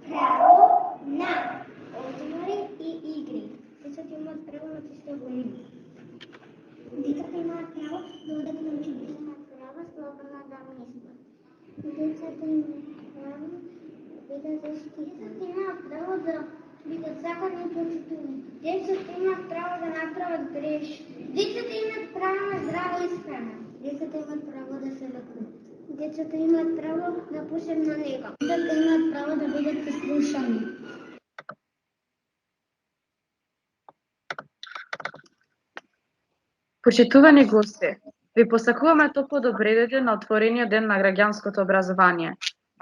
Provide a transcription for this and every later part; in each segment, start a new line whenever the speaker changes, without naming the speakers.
Право на одмори и игри. Децата имат право на чиста война. Децата имат право да отидат на училище. Имат право свободно да мислят. Децата имат право да бъдат защитени. Децата имат право да бидат закон и почитувани. Децата имат право да направят грешки. Децата имат право на здрава изхрана. Децата имат право да се лекуват. Децата имат право на посебна нега. Децата имат право да бидат изслушани.
Почитувани гости, ви посакуваме топло добре дојде на отворениот ден на граѓанското образование.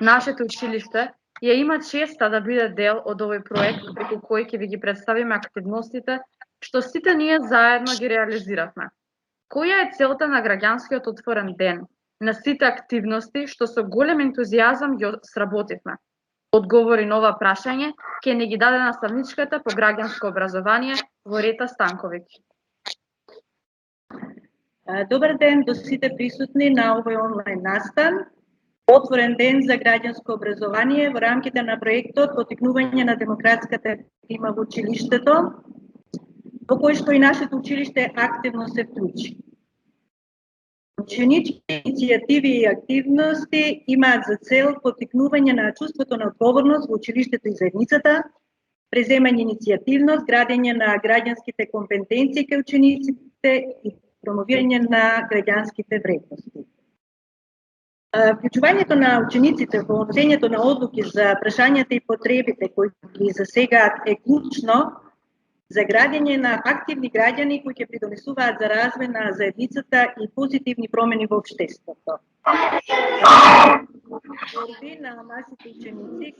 Нашето училиште ја има честа да биде дел од овој проект преку кој ќе ви ги представиме активностите што сите ние заедно ги реализиравме. Која е целта на граѓанскиот отворен ден? На сите активности што со голем ентузијазам ги сработивме. Одговори на ова прашање ќе ни ги даде наставничката по граѓанско образование Ворета Станковиќ.
Добар ден до сите присутни на овој онлайн настан. Отворен ден за граѓанско образование во рамките на проектот Поттикнување на демократската клима во училиштето, во кој што и нашето училиште активно се вклучи. Ученички иницијативи и активности имаат за цел поттикнување на чувството на одговорност во училиштето и заедницата, преземање иницијативност, градење на граѓанските компетенции кај учениците и промовирање на граѓанските вредности. Вклучувањето на учениците во носењето на одлуки за прашањата и потребите кои ги засегаат е клучно за градење на активни граѓани кои ќе придонесуваат за развој на заедницата и позитивни промени во општеството. Борби на нашите ученици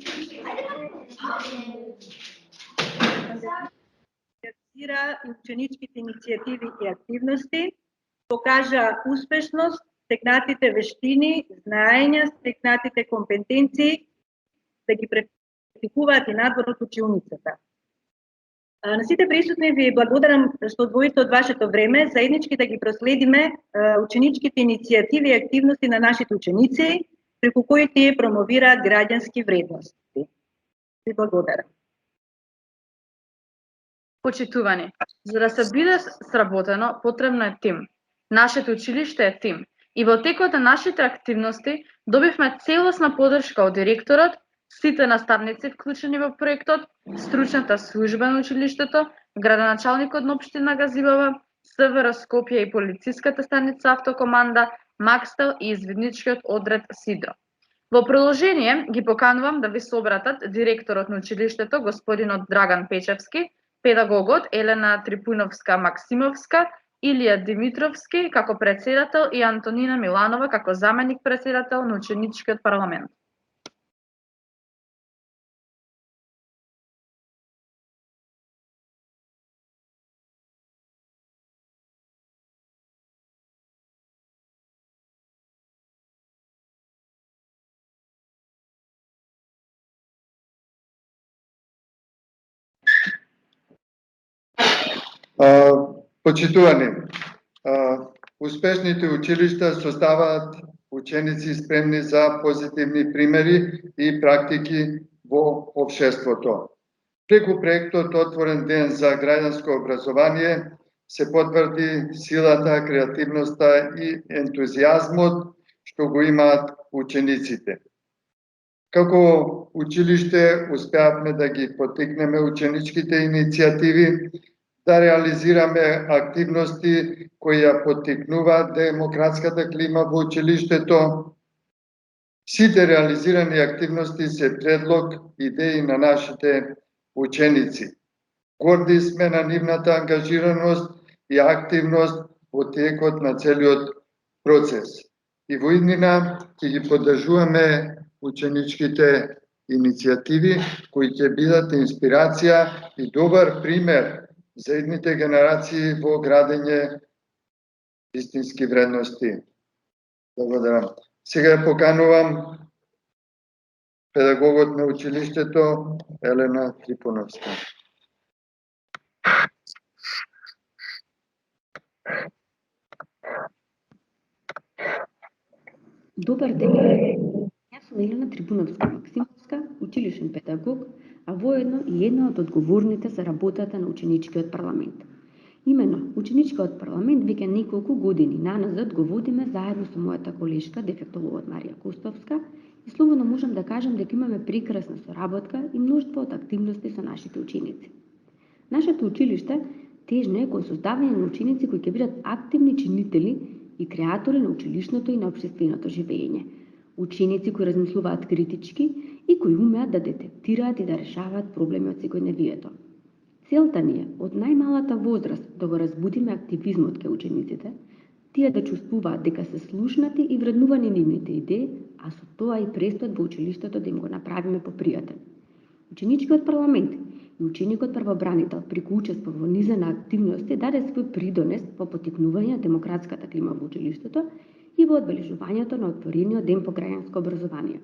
и ученичките иницијативи и активности покажа успешност, стекнатите вештини, знаења, стекнатите компетенции да ги практикуваат и надвор од училницата. На сите присутни ви благодарам што одвоите од вашето време заеднички да ги проследиме ученичките иницијативи и активности на нашите ученици, преку кои тие промовираат граѓански вредности. Ви благодарам.
Почитувани, за да се биде сработено, потребно е тим. Нашето училиште е тим. И во текот на нашите активности добивме целосна поддршка од директорот, сите наставници вклучени во проектот, стручната служба на училиштето, градоначалникот на општина Газибава, СВР Скопје и полициската станица Автокоманда, Макстел и извидничкиот одред Сидро. Во продолжение ги поканувам да ви се обратат директорот на училиштето господинот Драган Печевски, педагогот Елена Трипуновска-Максимовска, Илија Димитровски како председател и Антонина Миланова како заменик председател на ученичкиот парламент.
Почитувани, успешните училишта составаат ученици спремни за позитивни примери и практики во општеството. Преку проектот Отворен ден за граѓанско образование се потврди силата, креативноста и ентузијазмот што го имаат учениците. Како училиште успеавме да ги поттикнеме ученичките иницијативи, да реализираме активности кои ја поттикнуваат демократската клима во училиштето. Сите реализирани активности се предлог идеи на нашите ученици. Горди сме на нивната ангажираност и активност во текот на целиот процес. И во иднина ќе ги поддржуваме ученичките иницијативи кои ќе бидат инспирација и добар пример за идните генерации во градење вистински вредности. Благодарам. Сега ја поканувам педагогот на училиштето Елена Трипуновска.
Добар ден. Јас сум Елена Трипуновска-Максимовска, училишен педагог, а воедно и една од одговорните за работата на ученичкиот парламент. Имено, ученичкиот парламент веќе неколку години наназад го водиме заедно со мојата колешка, дефектологот Марија Костовска, и слободно можам да кажам дека имаме прекрасна соработка и мноштво од активности со нашите ученици. Нашето училиште тежне кон создавање на ученици кои ќе бидат активни чинители и креатори на училишното и на општественото живење. Ученици кои размислуваат критички и кои умеат да детектираат и да решаваат проблеми од секојдневието. Целта ни е од најмалата возраст да го разбудиме активизмот кај учениците, тие да чувствуваат дека се слушнати и вреднувани нивните идеи, а со тоа и престојот во училиштето да им го направиме попријатен. Ученичкиот парламент и ученикот првобранител преку учество во низа на активности даде свој придонес во поттикнување на демократската клима во училиштето и во одбележувањето на отворениот ден по граѓанско образование.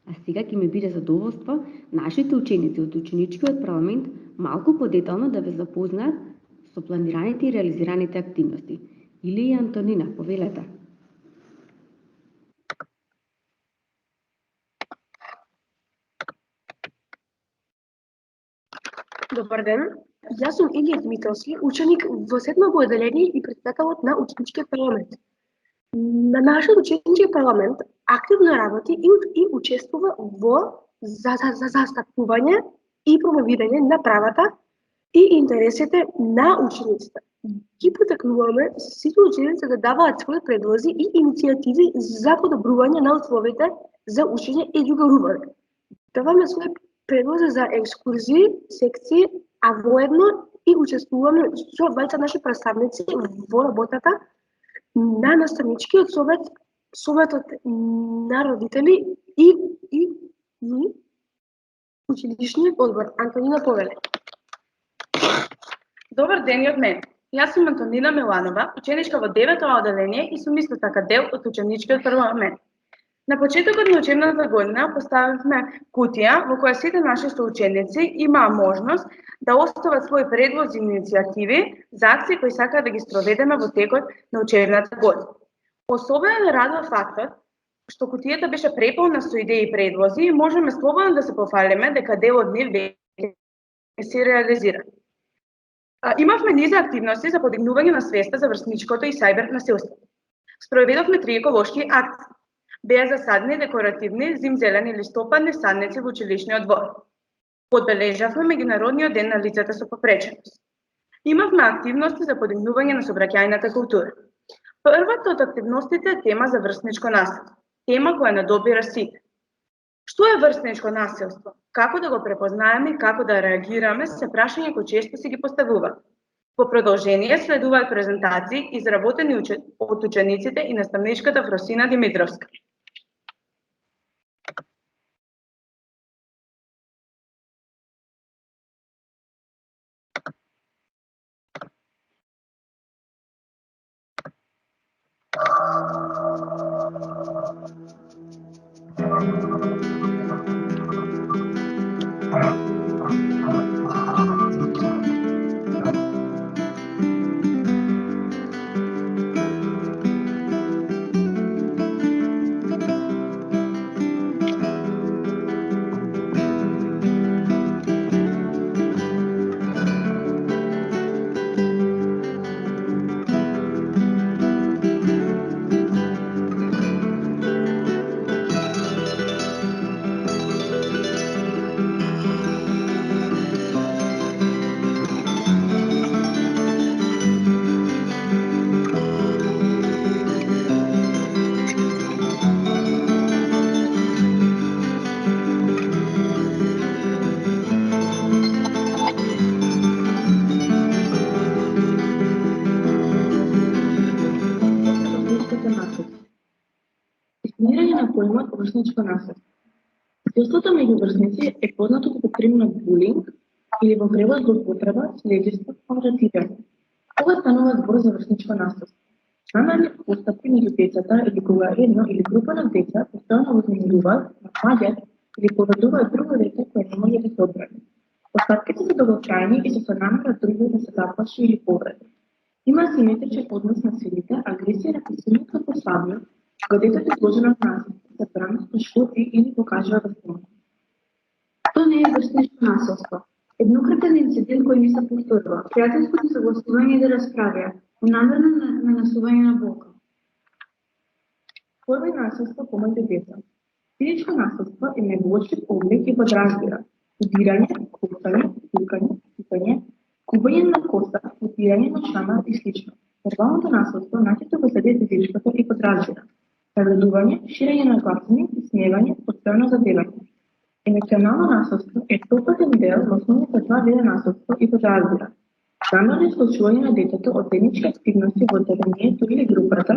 А сега ќе ми биде задоволство нашите ученици од ученичкиот парламент малку подетално да ве запознаат со планираните и реализираните активности. Илија и Антонина, повелете.
Добар ден, јас сум Илија Дмитровски, ученик во 7-о одделение и председателот на ученичкиот парламент. На нашиот ученички парламент активно работи и учествува во застапување и промовирање на правата и интересите на учениците. Ги поттикнуваме сите ученици да даваат своји предлози и иницијативи за подобрување на условите за учење и edugarување. Даваме своји предлози за екскурзии, секции, а воедно и учествуваме со двајца наши представници во работата на наставничкиот совет, советот на родители и училишниот одбор. Антонина, повеле.
Добар ден и од мене. Јас сум Антонина Миланова, ученичка во 9-то одделение и сум исто така дел од ученичкиот парламент. На почетокот на учебната година поставивме кутија во која сите наши соученици имаа можност да остават своји предлози и иницијативи за акции кои сакаат да ги спроведеме во текот на учебната година. Особено ме радува фактот што кутијата беше преполна со идеи и предлози и можеме слободно да се пофалиме дека дел од нив веќе се реализира. Имавме низа активности за подигнување на свеста за врсничкото и сајбер насилството. Спроведовме 3 еколошки акции. Беа засадени декоративни зимзелени листопадни садници во училишниот двор. Одбележавме меѓународниот ден на лицата со попреченост. Имавме активности за подигнување на сообраќајната култура. Првата од активностите е тема за врсничко насилство, тема која надобира сите. Што е врсничко насилство? Како да го препознаеме и како да реагираме се прашања кои често се ги поставува. Во продолжение следуваат презентации изработени од учениците и наставничката Фросина Димитровска.
врсничко наследство. Насилството меѓу врсници е познато како терминот булинг или во превод злоупотреба, следејство, малтретирање. Кога станува збор за врсничко наследство? Намерни постапки меѓу децата или кога едно или група на деца постојано вознемируваат, напаѓаат или повредуваат друго дете кое не може да се одбрани. Постапките се долготрајни и се намера другиот да се заплаши или повреди. Има асиметричен однос на силите, агресија на силниот како слабиот, кога детето е изложено на насилство, се брани, штути или покажува врснота.
То не е врсничко насилство. Еднократен инцидент кој не се повторува, пријателско несогласување да расправја, намерно нанесување на болка.
Форми насилство помеѓу деца. Физичко насилство е неговочив облик и подразбира удирање, куцање, тукање, тикање, кубање на коса, утирање на шама и слично. Вербалното насилство најчесто го следи физичкото и подразбира навредување, ширење на гласини, смевање, постојано заделање. Емоционално насилство е стопатен дел на основните два вида насилство и подразбира намерно исклучување на детето од заеднички активности во одделението или групата,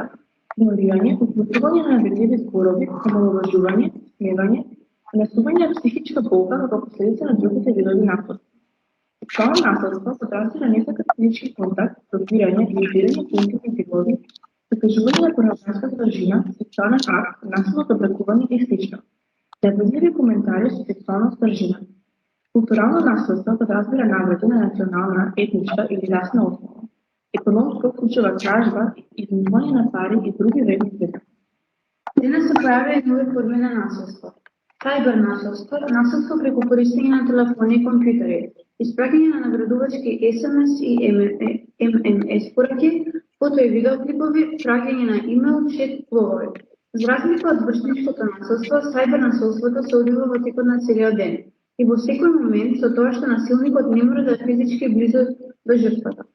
игнорирање, употребување на навредливи зборови, омаловажување, смевање, нанесување на психичка болка како последица на другите видови насилство. Сексуално насилство подразбира несакат физички контакт, допирање или дирање по интимни делови, покажување на порнографска содржина, сексуален акт, насилно добракување и слично. Невозливи коментари со сексуална содржина. Културално насилство подразбира навреда на национална, етничка или расна основа. Економско вклучува кражба, измамување на пари и други вредни предмети.
Денес се појавија и нови форми на насилство. Сайбер насилство, насилство преку користење на телефони и компјутери, испраќање на навредувачки SMS и MMS пораки, фото и видеоклипови, праќање на имейл, чет, блогови. За разлика од врсничкото насилство, сайбер насилството се одвива во текот на целиот ден и во секој момент со тоа што насилникот не може да е физички близо до жртвата.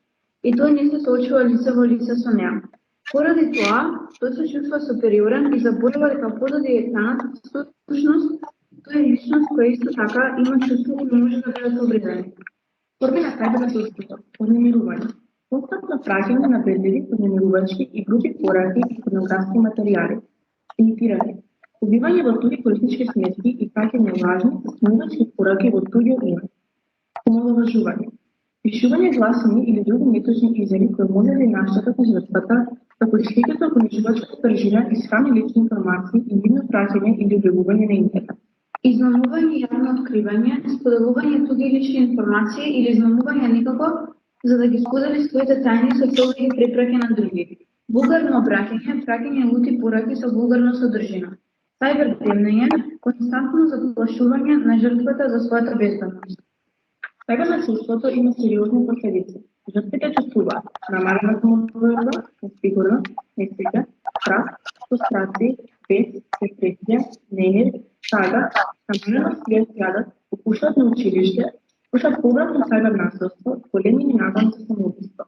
И тој не се соочува лице во лице со неа. Поради тоа, тој се чувства супериорен и заборава дека позади екранот всушност тој е личност која исто така има чувство и не може да биде повредена.
Форми на сайбер насилството, поднемирување. Константно праќање на вредливи, поднемирувачки и груби пораки и порнографски материјали. Имитирање. Убивање во туѓи користнички сметки и праќање важни, снимачки пораки во туѓо име. Омаловажување. Пишување гласини или други неточни изјави кои може да наштетат на жртвата, како и слики со понижувачка содржина и срамни лични информации и нивно праќање или објавување на интернет.
Измамување и јавно откривање, споделување туѓи лични информации или измамување некако за да ги сподели своите тајни со цел да ги препраќа на други. Вулгарно обраќање, праќање лути пораки со вулгарна содржина. Сайбер темнење, константно заплашување на жртвата за својата безбедност.
Сайбер насилството има сериозни последици. Жртвите чувствуваат намалена самоувереност, несигурност, несреќа, страх, фрустрација, бес, депресија, немир, сага, намалена свијест јадат, попуштат на училиште, пушат повратно сайбер насилство, големи наgon за самоубиство.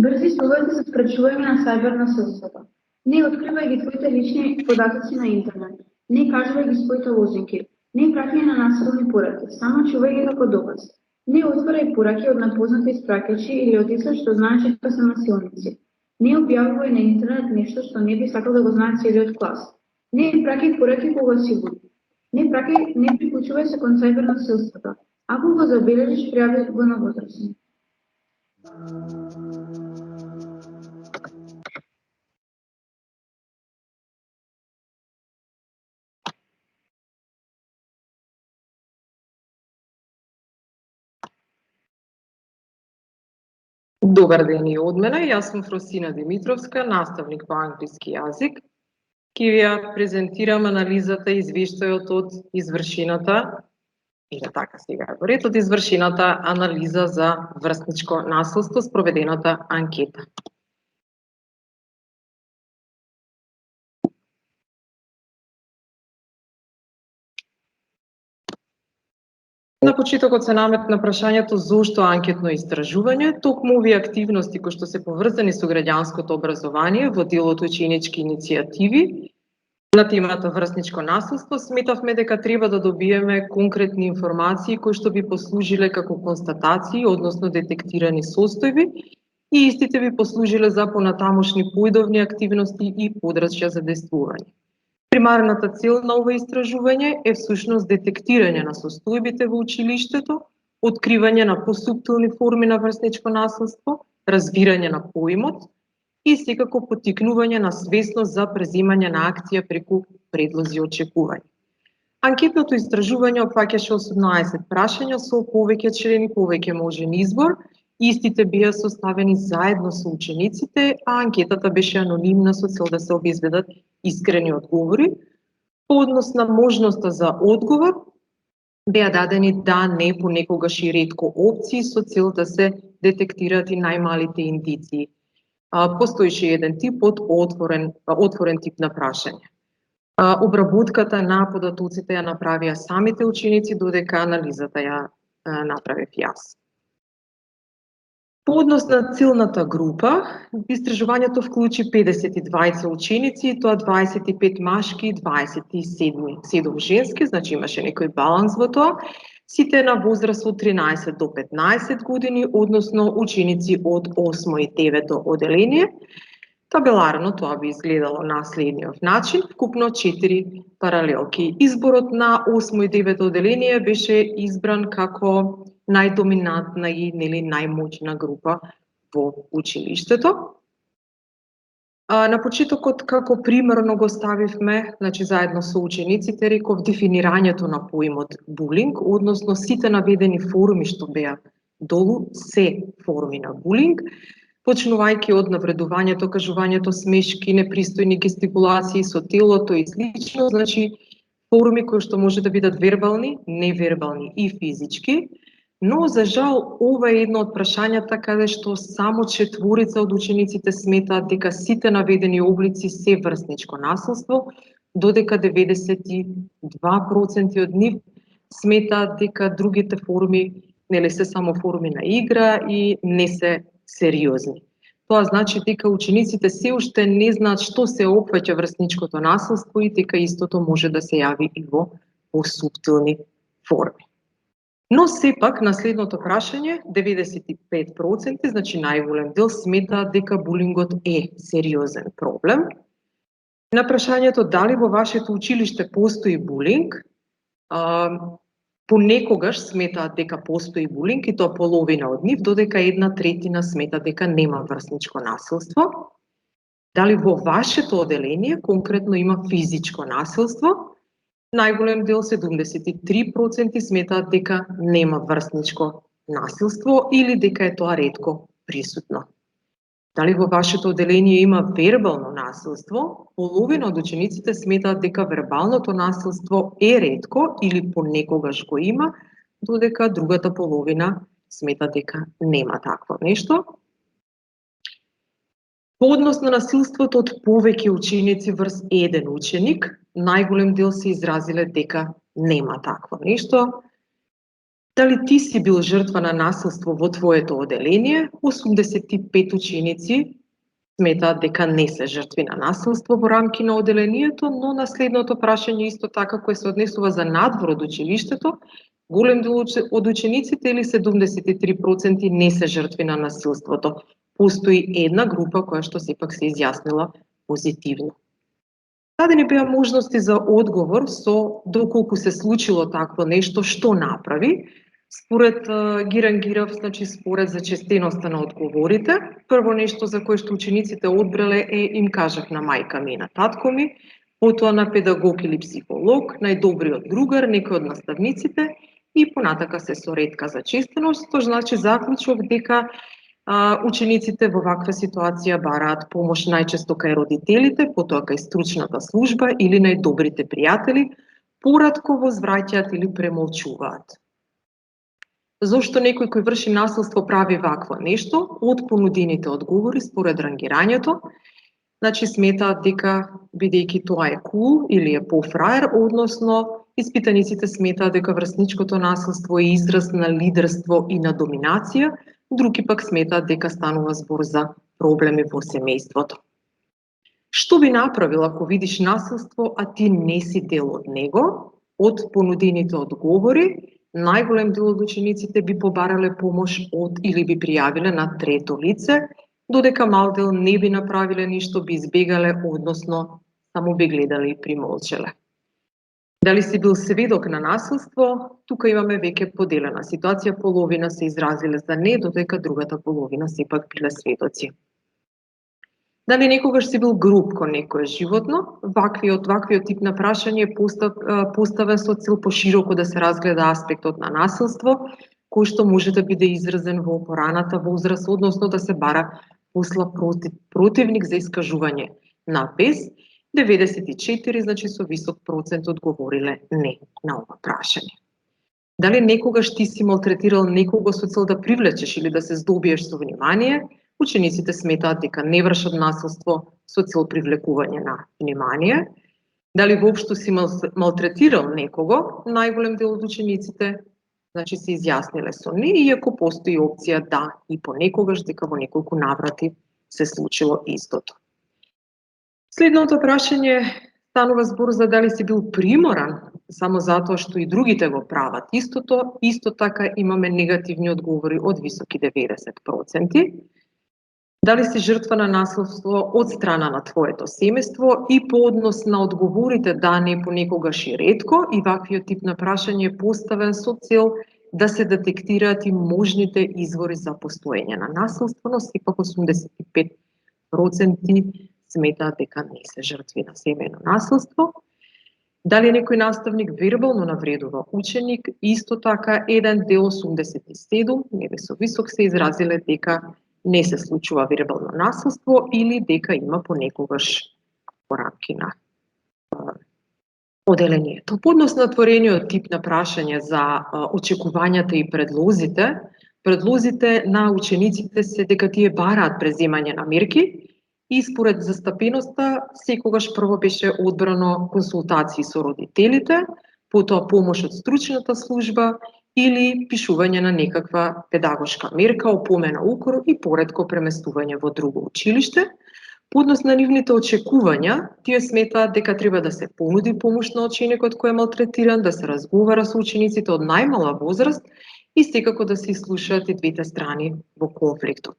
Брзи совети за спречување на сайбер насилството. Не откривај ги твоите лични податоци на интернет. Не кажувај ги своите лозинки. Не праќај на насилни пораки, само чувај ги како доказ. Не отварај пораки од непознати испраќачи или од лица што знаеш дека се насилници. Не објавувај на интернет нешто што не би сакал да го знае целиот клас. Не праќај пораки кога си луд. Не приклучувај се кон сайбер насилството. Ако го забележиш, пријави го на возрастни.
Добар ден и од мене, јас сум Фросина Димитровска, наставник по англиски јазик. Ќе ви ја презентирам анализата и извештајот од извршената, или така сега е во ред, од извршената анализа за врсничко насилство, спроведената анкета. На почетокот се наметна прашањето зошто анкетно истражување, токму овие активности кои што се поврзани со граѓанското образование во делот ученички иницијативи на темата врсничко насилство, сметавме дека треба да добиеме конкретни информации кои што би послужиле како констатации, односно детектирани состојби и истите би послужиле за понатамошни поидовни активности и подрачја за действување. Примарната цел на ова истражување е всушност детектирање на состојбите во училиштето, откривање на посуптилни форми на врсничко насилство, разбирање на поимот и секако поттикнување на свесност за преземање на акција преку предлози и очекувања. Анкетното истражување опфаќаше 18 прашања со повеќе члени, повеќе можен избор. Истите беа составени заедно со учениците, а анкетата беше анонимна со цел да се обезбедат искрени одговори. По однос на можноста за одговор, беа дадени да, не, понекогаш и ретко опции со цел да се детектираат и најмалите индиции. Постоеше еден тип од отворен тип на прашање. Обработката на податоците ја направија самите ученици, додека анализата ја направив јас. По однос на целната група, истражувањето вклучи 52 ученици, и тоа 25 машки и 27 женски, значи имаше некој баланс во тоа. Сите на возраст од 13 до 15 години, односно ученици од 8 и 9 оделение. Табеларно тоа би изгледало на следниот начин, вкупно 4 паралелки. Изборот на 8 и 9 оделение беше избран како најдоминантна и најмоćна група во училиштето. На почетокот, како примерно го ставивме, значи заедно со учениците, реков дефинирањето на поимот булинг, односно сите наведени форми што беа долу, се форми на булинг, почнувајќи од навредувањето, кажувањето, смешки, непристојни гестикулации со телото и слично, значи форми кои што може да бидат вербални, невербални и физички. Но, за жал, ова е едно од прашањата каде што само 4 од учениците сметаат дека сите наведени облици се врсничко насилство, додека 92% од нив сметаат дека другите форми се само форми на игра и не се сериозни. Тоа значи дека учениците се уште не знаат што се опфаќа врсничкото насилство и дека истото може да се јави и во посуптилни форми. Но сепак, на следното прашање, 95%, значи најголем дел, сметаат дека булингот е сериозен проблем. На прашањето дали во вашето училиште постои булинг, понекогаш сметаат дека постои булинг, и тоа половина од нив, додека 1/3 смета дека нема врсничко насилство. Дали во вашето оделение конкретно има физичко насилство? Најголем дел, 73%, сметаат дека нема врсничко насилство или дека е тоа ретко присутно. Дали во вашето оделение има вербално насилство? Половина од учениците сметаат дека вербалното насилство е ретко или понекогаш го има, додека другата половина смета дека нема такво нешто. По однос на насилството од повеќе ученици врз еден ученик, најголем дел се изразиле дека нема такво нешто. Дали ти си бил жртва на насилство во твоето оделение? 85 ученици сметаат дека не се жртви на насилство во рамки на оделението, но на следното прашање исто така кој се однесува за надвор од училиштето, голем дел од учениците или 73% не се жртви на насилството. Постои една група која што сепак се изјаснила позитивно. Дадени беа можности за одговор со доколку се случило такво нешто, што направи. Според ги рангирав, значи според зачестеноста на одговорите. Прво нешто за кое што учениците одбрале е им кажав на мајка ми и на татко ми, потоа на педагог или психолог, најдобриот другар, некој од наставниците и понатака се со ретка зачестеност. Тоа значи заклучок дека учениците во ваква ситуација бараат помош најчесто кај родителите, потоа кај стручната служба или најдобрите пријатели, поратко возвраќаат или премолчуваат. Зошто некој кој врши насилство прави вакво нешто? Од понудените одговори според рангирањето, значи сметаат дека бидејќи тоа е кул или е пофраер, односно испитаниците сметаат дека врсничкото насилство е израз на лидерство и на доминација, други пак сметаат дека станува збор за проблеми во семејството. Што би направил ако видиш насилство, а ти не си дел од него? Од понудените одговори, најголем дел од учениците би побарале помош од или би пријавиле на трето лице, додека мал дел не би направиле ништо, би избегале, односно само би гледале и примолчеле. Дали си бил сведок на насилство? Тука имаме веќе поделена ситуација, половина се изразиле за не, додека другата половина сепак биле сведоци. Дали некогаш си бил груб кон некое животно? Ваквиот тип на прашање е поставен со цел пошироко да се разгледа аспектот на насилство, кој што може да биде изразен во пораната возраст, односно да се бара посла противник за искажување на без. 94, значи со висок процент одговориле не на ова прашање. Дали некогаш ти си малтретирал некого со цел да привлечеш или да се здобиеш со внимание? Учениците сметаат дека не вршат насилство со цел привлекување на внимание. Дали воопшто си малтретирал некого? Најголем дел од учениците значи се изјасниле со не, иако постои опција да и понекогаш дека во неколку наврати се случило истото. Следното прашање станува збор за дали си бил приморан само затоа што и другите го прават истото. Исто така имаме негативни одговори од високи 90%. Дали си жртва на насилство од страна на твоето семејство и по однос на одговорите да не понекогаш и ретко, и ваквиот тип на прашање е поставен со цел да се детектираат и можните извори за постоење на насилство, но сепак 85% сметаат дека не се жртви на семејно насилство. Дали некој наставник вербално навредува ученик? Исто така, еден дел 87, небе со висок, се изразиле дека не се случува вербално насилство или дека има понекогаш порамки на оделението. По однос на отворениот тип на прашање за очекувањата и предлозите на учениците се дека тие бараат преземање на мерки и според застапеноста секогаш прво беше одбрано консултации со родителите, потоа помош од стручната служба или пишување на некаква педагошка мерка, опомена укор и поретко преместување во друго училиште. По однос на нивните очекувања, тие сметаат дека треба да се понуди помош на ученикот кој е малтретиран, да се разговара со учениците од најмала возраст и секако да се изслушаат и двете страни во конфликтот.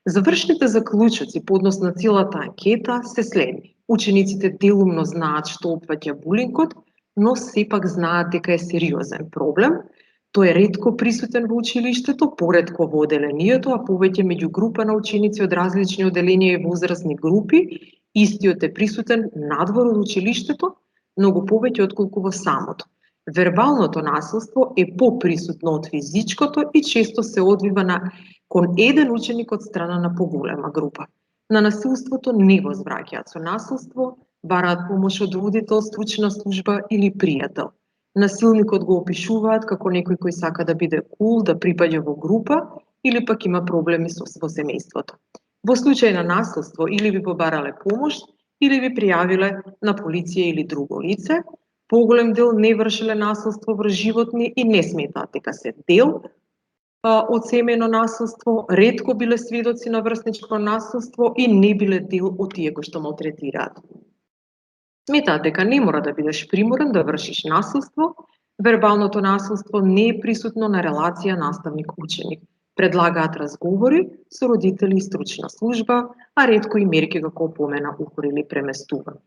Завршните заклучоци по однос на целата анкета се следни. Учениците делумно знаат што опфаќа булингот, но сепак знаат дека е сериозен проблем. Тој е ретко присутен во училиштето, поретко во оделението, а повеќе меѓу група на ученици од различни оделенија и возрастни групи. Истиот е присутен надвор од училиштето, многу повеќе отколку во самото. Вербалното насилство е поприсутно од физичкото и често се одвива кон еден ученик од страна на поголема група. На насилството не возвраќаат со насилство, бараат помош од родител, стручна служба или пријател. Насилникот го опишуваат како некој кој сака да биде кул, да припаѓа во група или пак има проблеми со семејството. Во случај на насилство или би побарале помош или би пријавиле на полиција или друго лице. Поголем дел не вршеле насилство врз животни и не сметаат дека се дел од семејно насилство, ретко биле сведоци на врсничко насилство и не биле дел од тие кои што малтретираат. Сметаат дека не мора да бидеш приморен да вршиш насилство, вербалното насилство не е присутно на релација наставник-ученик. Предлагаат разговори со родители и стручна служба, а ретко и мерки како опомена, укор или преместување.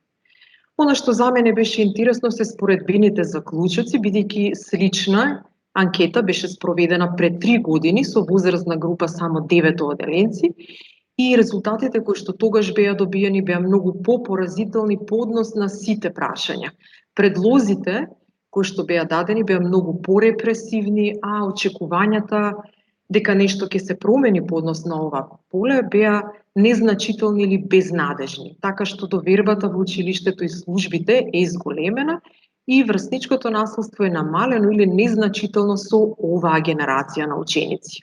Она што за мене беше интересно се споредбените заклучоци, бидејќи слична анкета беше спроведена пред 3 години со возрастна група само 9 оделенци и резултатите кои што тогаш беа добиени беа многу попоразителни по однос на сите прашања. Предлозите кои што беа дадени беа многу порепресивни, а очекувањата дека нешто ќе се промени по однос на ова поле беа незначителни или безнадежни, така што довербата во училиштето и службите е изголемена и врсничкото насилство е намалено или незначително со оваа генерација на ученици.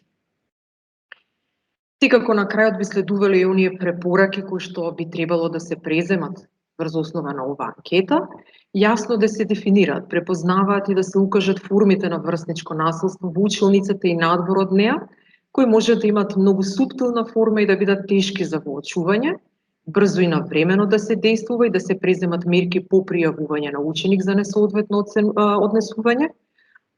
Секако на крајот би следувале и оние препораки кои што би требало да се преземат врз основа на оваа анкета, јасно да се дефинираат, препознаваат и да се укажат формите на врсничко насилство во училницата и надвор од неа, кои може да имат многу суптилна форма и да бидат тешки за воочување, брзо и навремено да се действува и да се преземат мерки по пријавување на ученик за несоодветно однесување,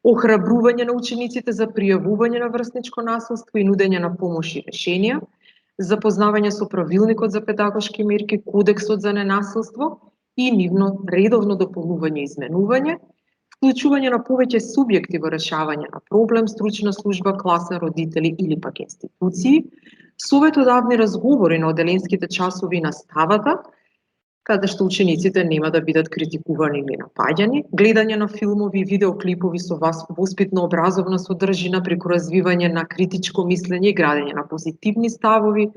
охрабрување на учениците за пријавување на врсничко насилство и нудење на помош и решенија, запознавање со правилникот за педагошки мерки, кодексот за ненасилство и нивно редовно дополнување и изменување, вклучување на повеќе субјекти во решавање на проблем, стручна служба, класа, родители или пак институции, советодавни разговори на оделенските часови и наставата, каде што учениците нема да бидат критикувани или напаѓани, гледање на филмови и видеоклипови со воспитно-образовна содржина преку развивање на критичко мислење и градење на позитивни ставови,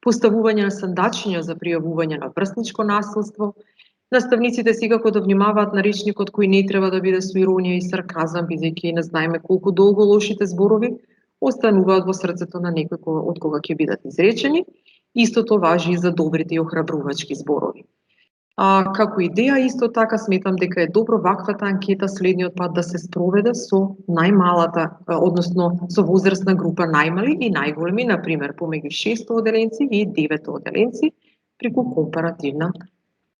поставување на сандачиња за пријавување на врсничко насилство. Наставниците секако да внимаваат на речникот кој не треба да биде со иронија и сарказам, бидејќи не знаеме колку долго лошите зборови остануваат во срцето на некој од кога ќе бидат изречени. Истото важи и за добрите и охрабрувачки зборови. Како идеја, исто така сметам дека е добро ваквата анкета следниот пат да се спроведе со најмалата, односно со возрастна група најмали и најголеми, например, помеѓу 600 оделенци и 900 оделенци, преку компаративна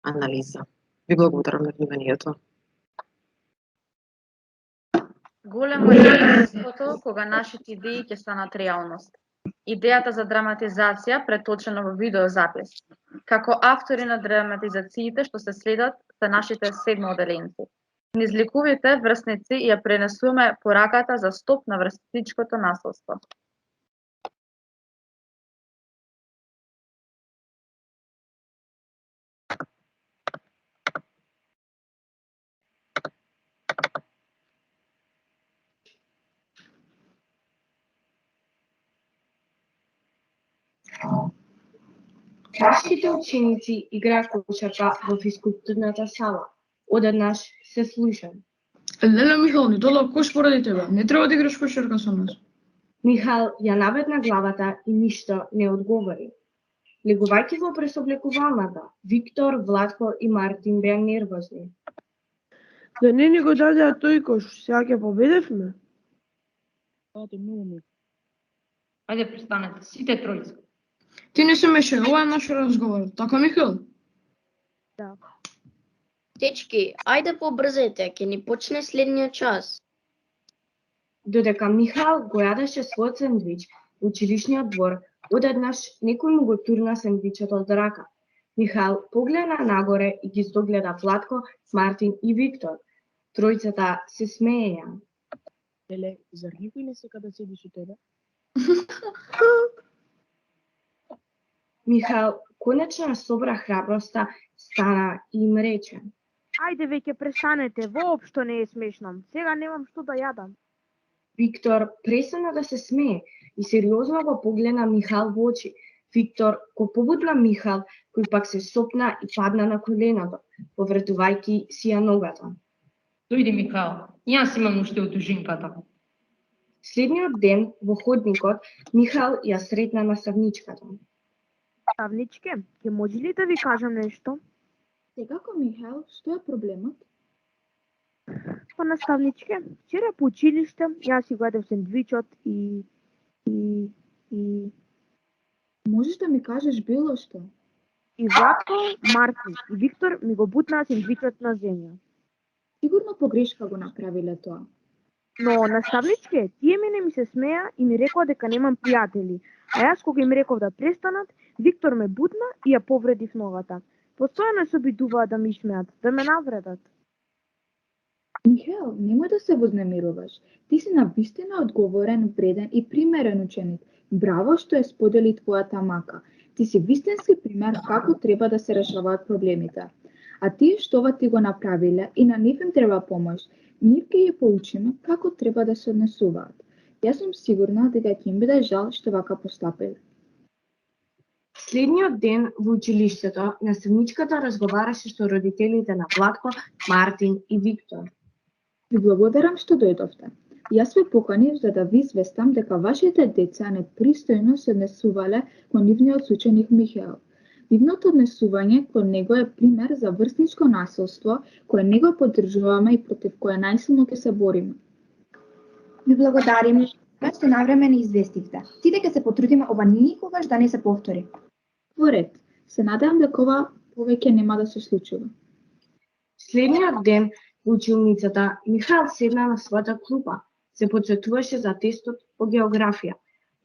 анализа. Ви благодарам на вниманието.
Големо е задоволството кога нашите идеи ќе станат реалност. Идејата за драматизација преточена во видеозапис. Како автори на драматизациите што се следат се нашите седмооделенци. Низ ликовите врсници ја пренесуваме пораката за стоп на врсничкото насилство.
Нашите ученици играат кошарка во физкултурната сала. Одеднаш се слушам.
Леле Михал, ни дола кош поради тебе. Не треба да играш кошарка со нас.
Михал ја наведна главата и ништо не одговори. Легувајќи во пресоблекувалната, Виктор, Владко и Мартин беа нервозни.
Да не ни го дадеа тој кош, сега ќе победевме.
Ајде престанете, сите тројца.
Ти не се мешај, ова е наш разговор. Така, Михал?
Да.
Дечки, ајде побрзете, ќе ни почне следниот час.
Додека Михал го јадеше својот сендвич во училишниот двор, одеднаш некој му го турна сендвичот од рака. Михал погледна нагоре и ги здогледа Владко, Мартин и Виктор. Тројцата се смееја.
Леле, зар никој не сека да седи со тебе?
Михал конечно собра храброста, стана и им рече.
Ајде веќе престанете, воопшто не е смешно. Сега немам што да јадам.
Виктор престана да се смее и сериозно го погледна Михал во очи. Виктор го побудна Михал, кој пак се сопна и падна на коленото, повредувајќи си ја ногата.
Дојди, Михаел, јас имам уште од ужинката.
Следниот ден во ходникот Михал ја сретна наставничката.
Наставничке, ќе може ли да ви кажам нешто?
Секако, Михаел, што е проблемот?
Па наставничке, вчера по училиште јас си го јадев сендвичот и...
Можеш да ми кажеш било што?
И Владко, Мартин и Виктор ми го бутнаа сендвичот на земја.
Сигурно погрешка го направиле тоа.
Но наставничке, тие мене ми се смеа и ми рекоа дека немам пријатели, а јас кога им реков да престанат, Виктор ме бутна и ја повредив ногата. Постојано се обидуваа да ми смеат, да ме навредат.
Михаел, немој да се вознемируваш. Ти си навистина одговорен, вреден и примерен ученик. Браво што е сподели твојата мака. Ти си вистински пример како треба да се решаваат проблемите. А тие што ова ти го направиле и на нив им треба помош, нив ќе ја поучиме како треба да се однесуваат. Јас сум сигурна дека ќе им биде жал што вака постапиле.
Следниот ден во училиштето, наставничката разговараше со родителите на Владко, Мартин и Виктор.
Ви благодарам што дојдовте. Јас ве поканив за да ви известам дека вашите деца непристојно се однесувале кон нивниот ученик Михаел. Нивното однесување кон него е пример за врсничко насилство кое не го поддржуваме и против кое најсилно ќе се бориме.
Ви благодарим што навреме не известивте. Ти дека се потрудиме ова никогаш да не се повтори.
Во ред, се надевам дека ова повеќе нема да се случува.
Следниот ден во училницата Михаел седна на својата клупа, се подсетуваше за тестот по географија.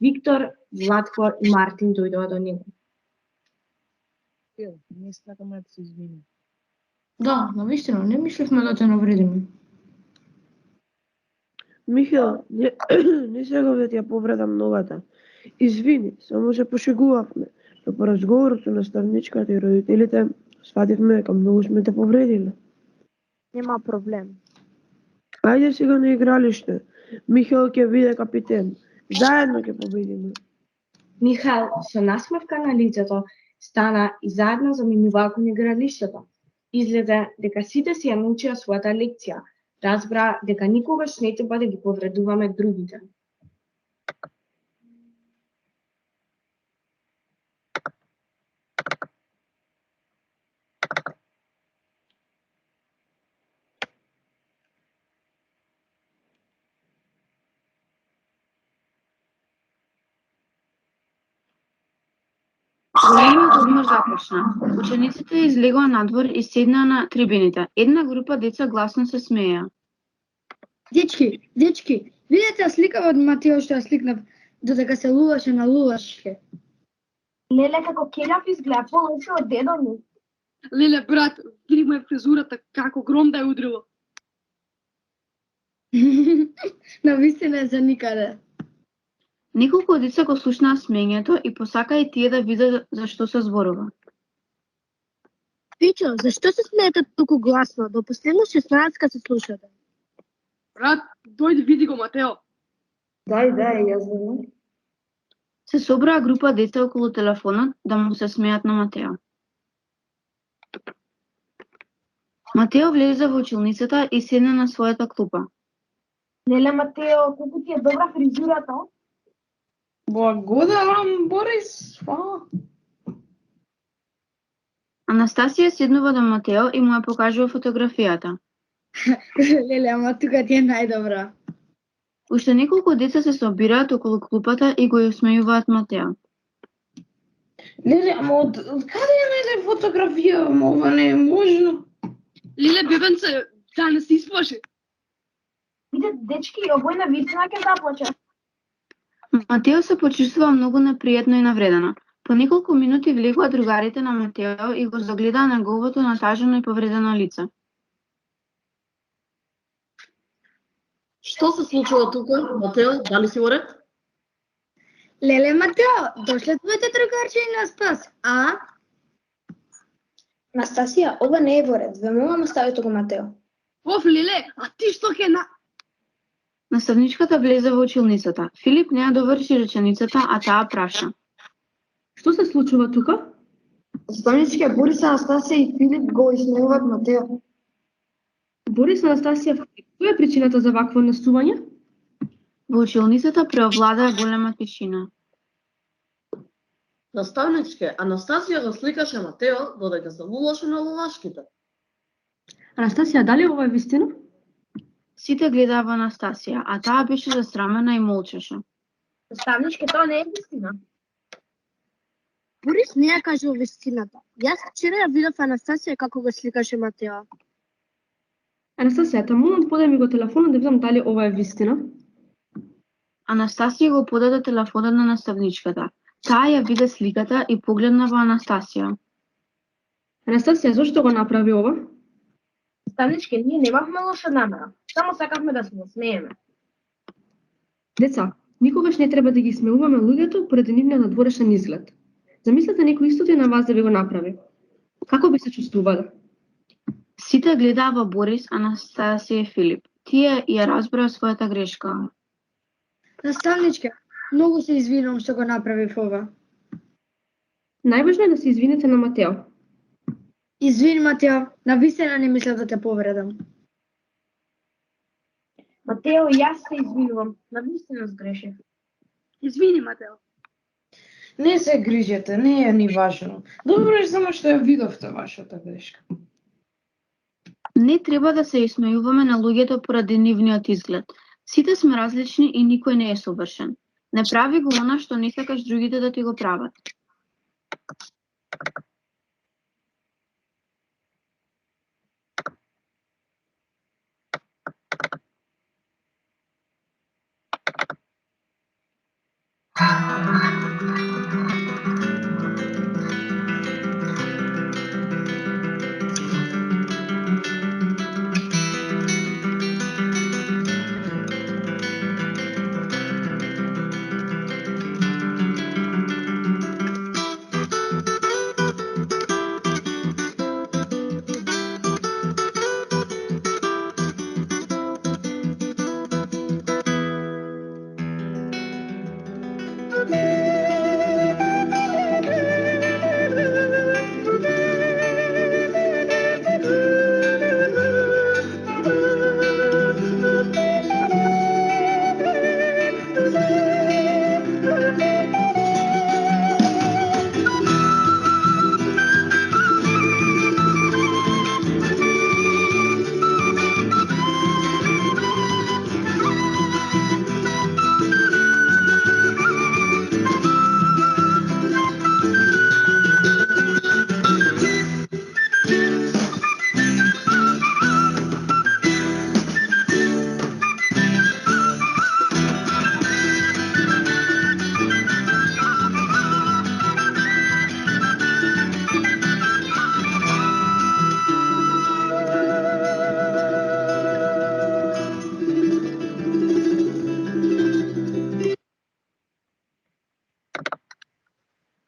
Виктор, Златко и Мартин дојдоа до него.
Не сакаме да се извини. Да, навистина, не мислевме да те навредиме.
Михаел, не сакав да ти ја повредам ногата. Извини, само се пошегувавме. Но по разговорот со наставничката и родителите, свативме дека многу сме те повредиле.
Нема проблем.
Ајде сега на игралиште. Михаел ќе биде капитен. Заедно ќе победиме.
Михаел со насмевка на лицето стана и заедно заменуваа кон игралиштето. Изгледа дека сите си ја научија својата лекција. Разбра дека никогаш не треба да ги повредуваме другите.
Големиот одмор започна. Учениците излегоа надвор и седнаа на трибините. Една група деца гласно се смееа.
Дечки, видете ја сликава од Матео што ја сликнав, додека се луваше на лувашке.
Леле, како келјав изгледа полошо од дедо ми.
Леле, брат, види му е фризурата, како гром да ја удрило. Навистина е за никаде.
Неколку деца го слушнаа смењето и посака и тие да видат за што се зборува.
Пичо, зашто се смеете толку гласно? До последно 16 се слушате. Брат, дојди види го Матео.
Дај, јас знам.
Се собраа група деца околу телефонот да му се смеат на Матео. Матео влезе во училницата и седна на својата клупа.
Леле, Матео, колку ти е добра фризурата?
Благодарам, Борис. Фала.
Анастасија седнува до Матео и му ја покажува фотографијата.
Леле, ама тука ти е најдобра.
Уште неколку деца се собираат околу клупата и го осмејуваат Матео.
Леле, ама од каде ја најде фотографија? Ова не е можно.
Леле, бебенце, да не се исплаши.
Виде, дечки, овој на вистина ќе заплаче.
Матео се почувствува многу непријатно и навредено. По неколку минути влегоа другарите на Матео и го загледаа неговото натажено и повредено лице.
Што се случува тука, Матео? Дали си во ред?
Леле, Матео, дошле твоите другарчиња на спас, а?
Настасија, ова не е во ред. Ве молам, оставете го Матео.
Оф, Леле, а ти што ќе на...
Наставничката влезе во училницата. Филип не ја доврши реченицата, а таа праша.
Што се случува тука?
Наставничке Борис, Анастасија и Филип го измеуваат Матео.
Борис, Анастасија, која е причината за вакво настување?
Во училницата преовладаа голема тишина.
Наставничке, Анастасија го сликаше Матео додека се лулаше на лулашките.
Анастасија, дали ова е вистина?
Сите гледаа во Анастасија, а таа беше засрамена и молчеше.
Наставничке, тоа не е вистина.
Борис не ја кажува вистината. Јас вчера ја видов Анастасија како го сликаше Матео.
Анастасија, та молам подај ми го телефонот да видам дали ова е вистина.
Анастасија го подаде телефонот на наставничката. Таа ја виде сликата и погледна во Анастасија.
Анастасија, зошто го направи ова?
Наставничке, ние немавме лоша намера. Само сакавме да се насмееме.
Деца, никогаш не треба да ги смеуваме луѓето поради нивниот надворешен изглед. Замислете некој истоти на вас да ви го направи. Како би се чувствувале?
Сите гледаа во Борис, Анастасија и Филип. Тие ја разбраа својата грешка.
Наставничке, многу се извинувам што го направив ова.
Најважно е да се извините на Матео.
Извини, Матео, навистина не мислев да те повредам.
Матео, јас се извинувам. Навистина сгрешив.
Извини, Матео.
Не се грижете, не е ни важно. Добро е само што ја видовте вашата грешка.
Не треба да се исмејуваме на луѓето поради нивниот изглед. Сите сме различни и никој не е совршен. Не прави го она што не сакаш другите да ти го прават.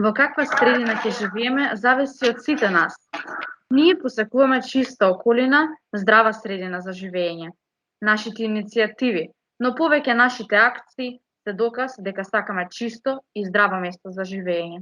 Во каква средина ќе живееме зависи од сите нас. Ние посакуваме чиста околина, здрава средина за живење. Нашите иницијативи, но повеќе нашите акции се доказ дека сакаме чисто и здраво место за живење.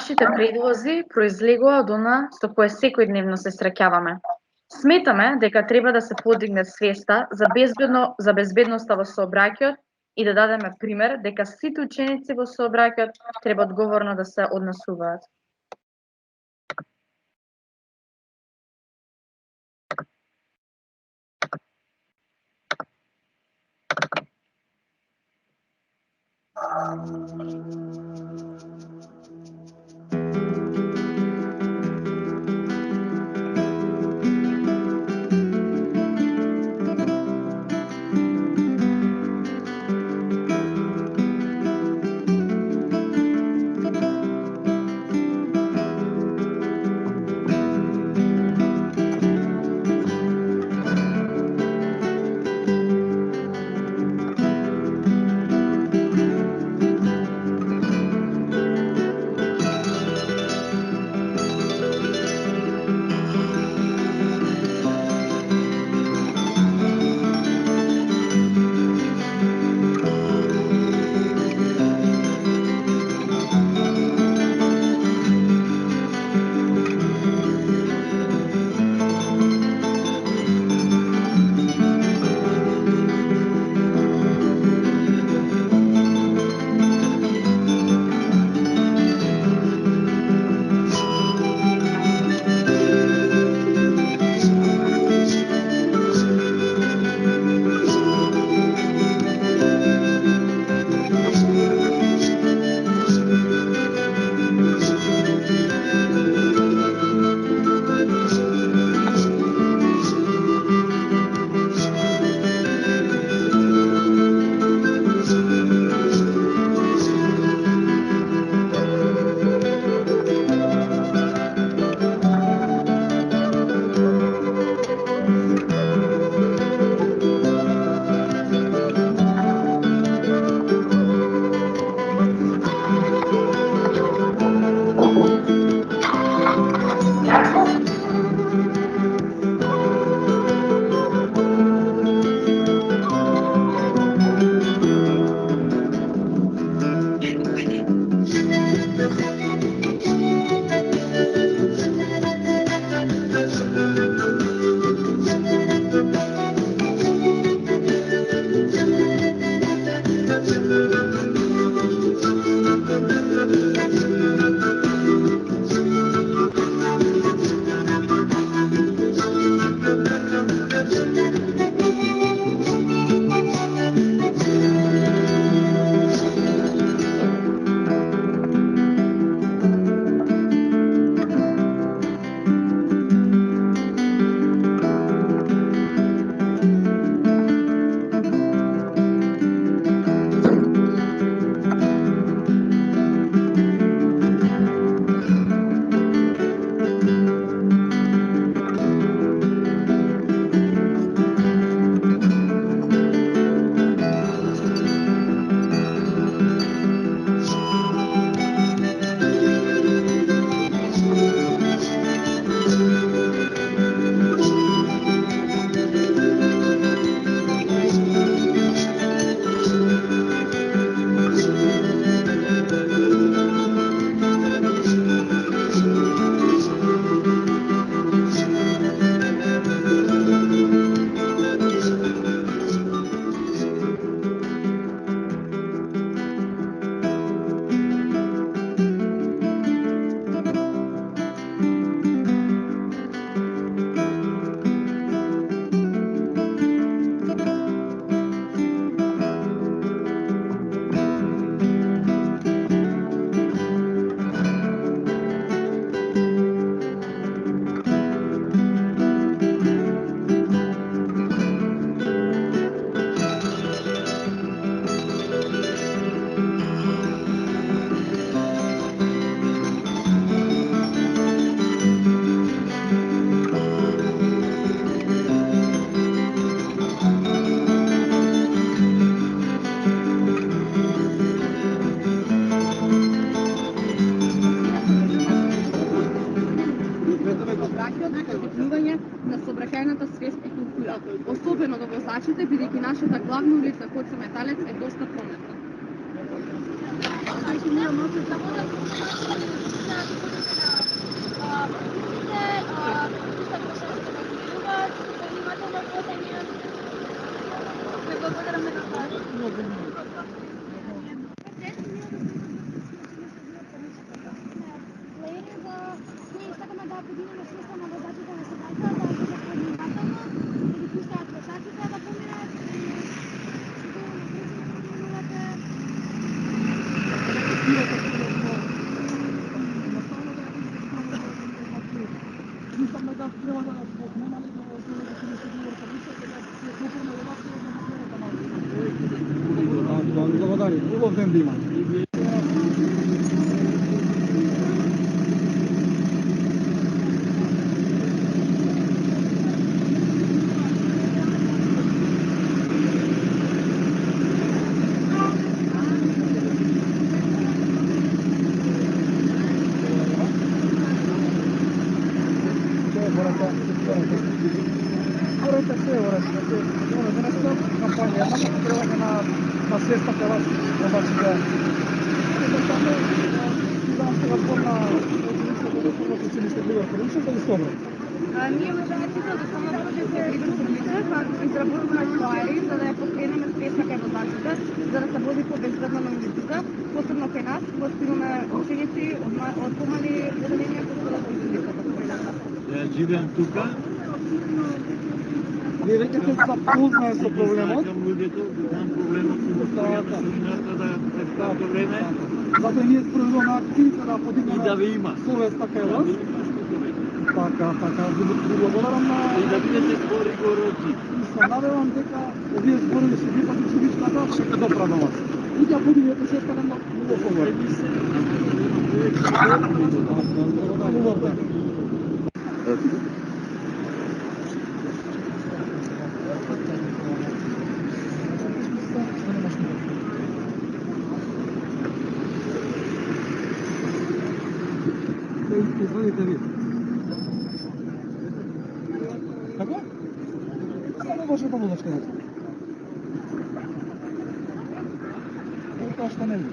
нашите предлози произлегува од она со кое секојдневно се среќаваме. Сметаме дека треба да се подигне свеста за безбедноста во сообраќајот и да дадеме пример дека сите ученици во сообраќајот треба одговорно да се однесуваат.
сообраќајната свест и култура, особено до возачите, бидејќи нашата главна улица Хоце Металец е доста прометна.
Значи ние носим само да
Благодаря. Убав ден да има. на свеста кога пробачите. Едноставно, давам се разбор на Реформното училиште Ливерпул. Уште ли собра?
Ние учениците од основно проживите грижите, изработуваме стvari, за да ја покренеме свеста кај водачите, за да се води по-безбедно на улиците, посебно кај нас, пошто имаме ученици од помали поделенија кои се од улицата.
Ја живеам тука. Вие веќе сте запознати со проблемот. Луѓето, знам проблемот да представата време. Затоа ние спроведуваме акции за да подигнеме да ви има совеста кај вас. Така, ви благодарам на... И да бидете по-ригорозни. И се надевам дека овие зборови се випат училишката ќе допра до вас. И да подигнете свеста на многу поборе. Извадите ви. Како? Само може да водачка да. Тоа што не ви.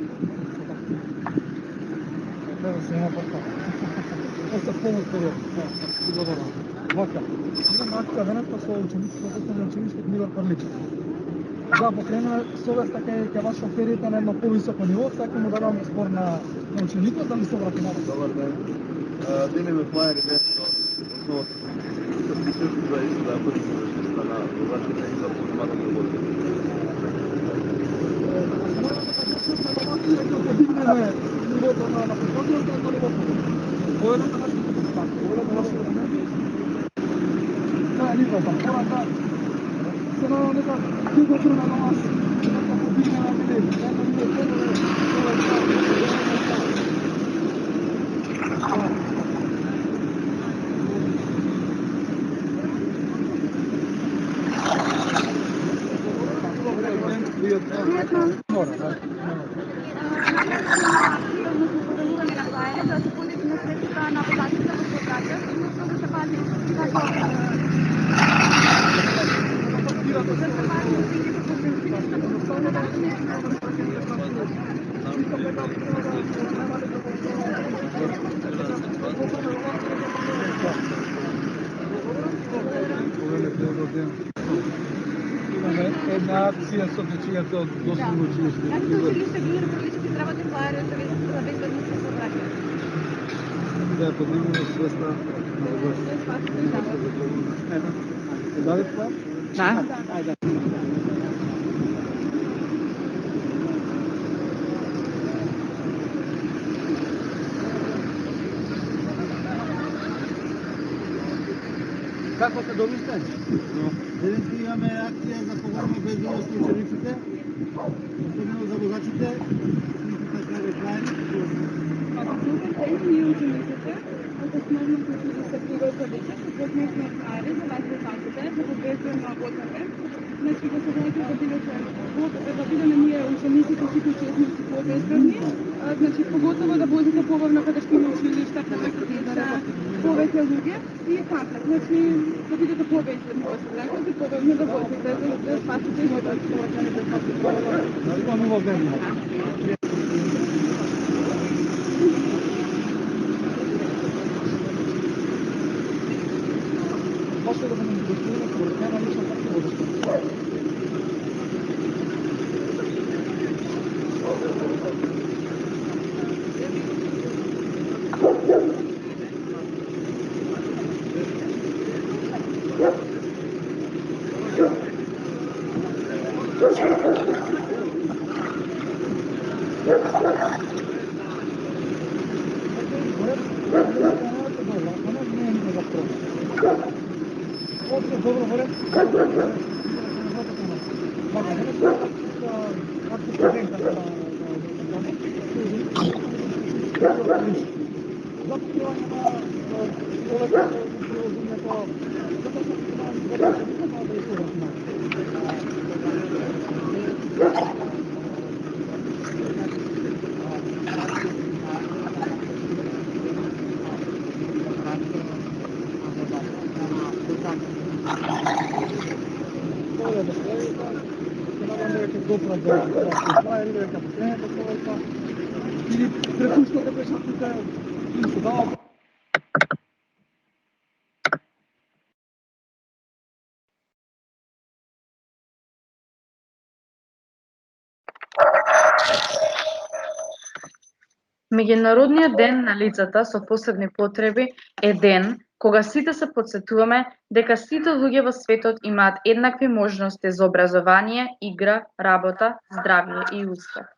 Не се нема паста. Оста помош период. Благодарам. Вака. Идем акција денеска со учениците од Основно училиште Ливерпул. Да, покрена совеста кај вас шоферите на едно повисоко ниво, сакам да дам збор на ученикот да ми се обрати на вас.
Добар ден. Денеме флаери ден со основата. Се причешно да исто да подиме вештеста на водачите и да подимате работите.
Подигнеме нивото на прикладната на нивото. Војната на така, војната на тоа е нивото, пората се надам дека дуго труда на вас, дека подигнеме Имаме една акција со дечијата од Основно училиште.
Нашето училиште Ливерпул треба да флаери за безбедност на водачите.
Да ја подигнеме свеста на водачите. Даде това? Да. Ајде. Како се добивте? Денеска имаме акција за поврме безбедност на учениците, особено за возачите. Исто така реклами.
Ние учениците од Основното училиште Ливерпул подготвивме флаери за вас возачите, за безбедно возење. Значи да се воите да бидеме ние учениците сите учесници по-безбедни. Значи поготово да возите поврме каде што има училишта, повеќе деца, повеќе луѓе и така. Значи да бидете по-безбедни во страната и повеќе да возите да спасите животот.
Още да бъдем достойни, според мен лично как е достойно. Или препускате пешаците и се дава.
Меѓународниот ден на лицата со посебни потреби е ден кога сите се потсетуваме дека сите луѓе во светот имаат еднакви можности за образование, игра, работа, здравје и успех.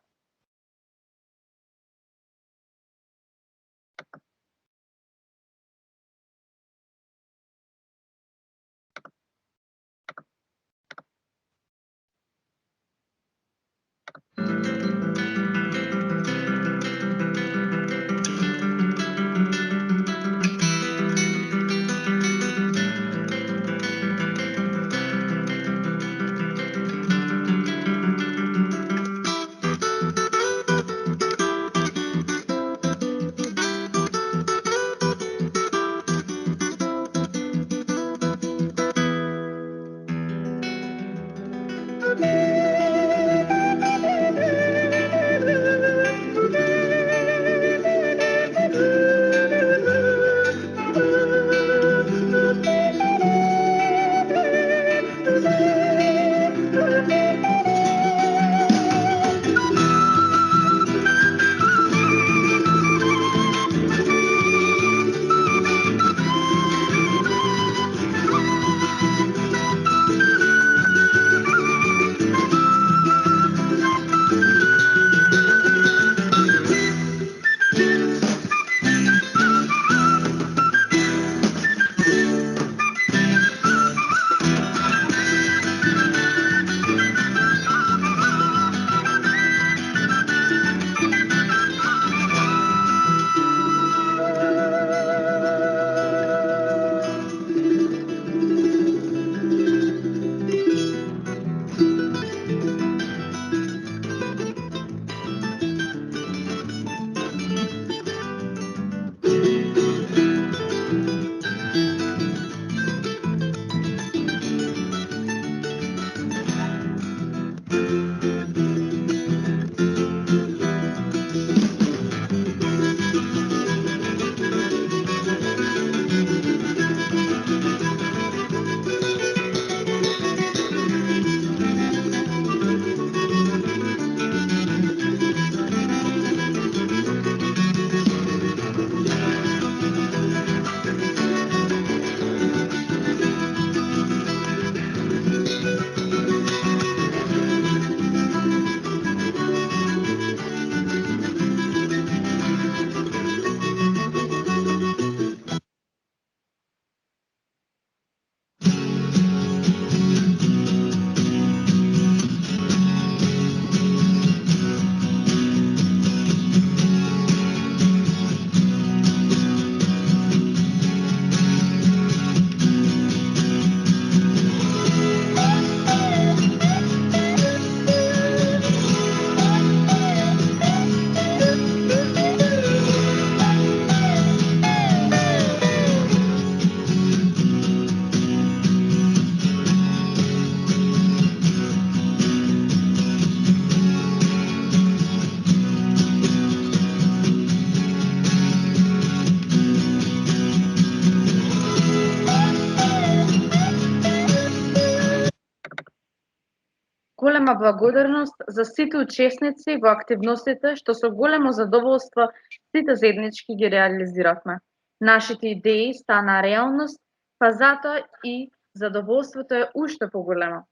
голема благодарност за сите учесници во активностите што со големо задоволство сите заеднички ги реализиравме. Нашите идеи стана реалност, па затоа и задоволството е уште поголемо.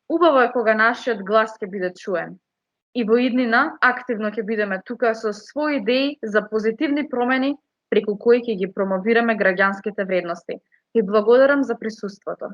Убаво е кога нашиот глас ќе биде чуен. И во иднина активно ќе бидеме тука со своји идеи за позитивни промени преку кои ќе ги промовираме граѓанските вредности. Ви благодарам за присуството.